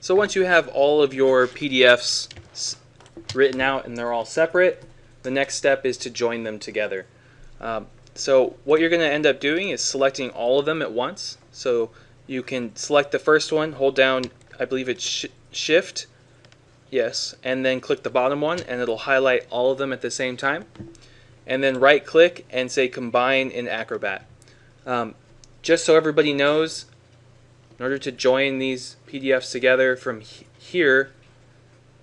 So once you have all of your PDFs written out and they're all separate, the next step is to join them together. So what you're going to end up doing is selecting all of them at once. So you can select the first one, hold down, I believe it's Shift, yes, and then click the bottom one and it'll highlight all of them at the same time. And then right click and say Combine in Acrobat. Just so everybody knows, in order to join these PDFs together from here,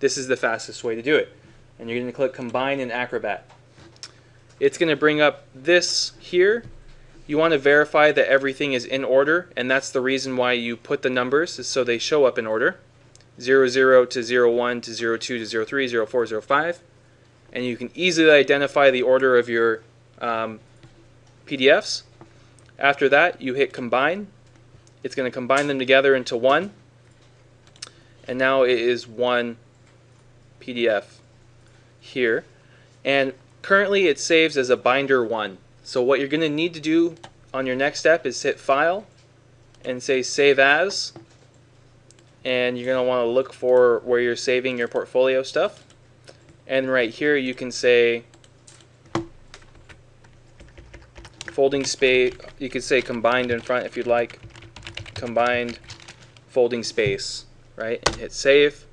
this is the fastest way to do it. And you're going to click Combine in Acrobat. It's going to bring up this here. You want to verify that everything is in order, and that's the reason why you put the numbers, is so they show up in order. 00 to 01 to 02 to 03, 04, 05. And you can easily identify the order of your PDFs. After that, you hit Combine. It's going to combine them together into one. And now it is one PDF here. And currently it saves as a binder 1. So what you're going to need to do on your next step is hit File and say Save As. And you're going to want to look for where you're saving your portfolio stuff. And right here you can say folding space. You could say combined in front if you'd like. Combined folding space, right? And hit Save.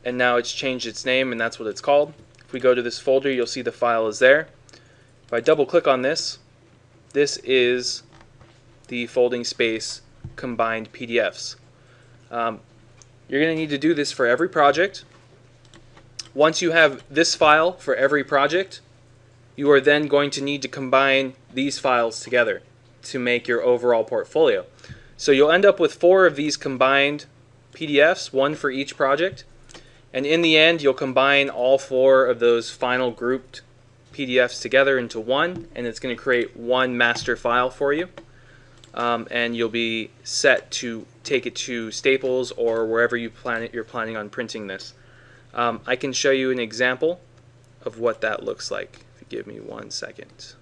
And now it's changed its name, and that's what it's called. If we go to this folder, you'll see the file is there. If I double click on this, this is the folding space combined PDFs. You're going to need to do this for every project. Once you have this file for every project, you are then going to need to combine these files together to make your overall portfolio. So you'll end up with 4 of these combined PDFs, 1 for each project. And in the end, you'll combine all 4 of those final grouped PDFs together into one, and it's going to create one master file for you. And you'll be set to take it to Staples or wherever you're planning on printing this. I can show you an example of what that looks like. If you give me 1 second.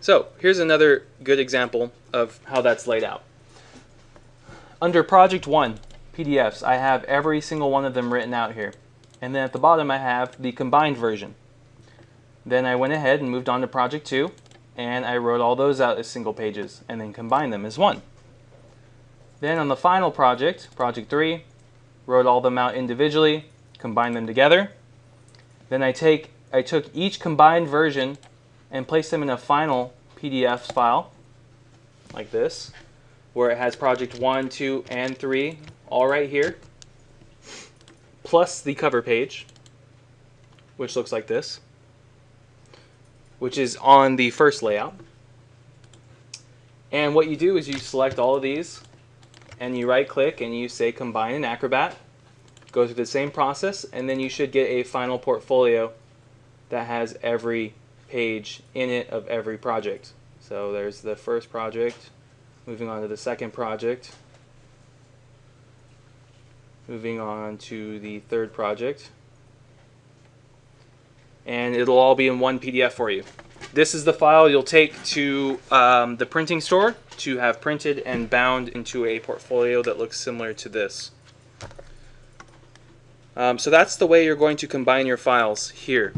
So here's another good example of how that's laid out. Under Project 1, PDFs, I have every single one of them written out here. And then at the bottom I have the combined version. Then I went ahead and moved on to Project 2, and I wrote all those out as single pages and then combined them as one. Then on the final project, Project 3, wrote all them out individually, combined them together. Then I took each combined version and place them in a final PDF file like this, where it has Project 1, 2, and 3 all right here, plus the cover page, which looks like this, which is on the first layout. And what you do is you select all of these and you right click and you say Combine in Acrobat, go through the same process, and then you should get a final portfolio that has every page in it of every project. So there's the first project, moving on to the second project, moving on to the third project, and it'll all be in one PDF for you. This is the file you'll take to the printing store to have printed and bound into a portfolio that looks similar to this. So that's the way you're going to combine your files here.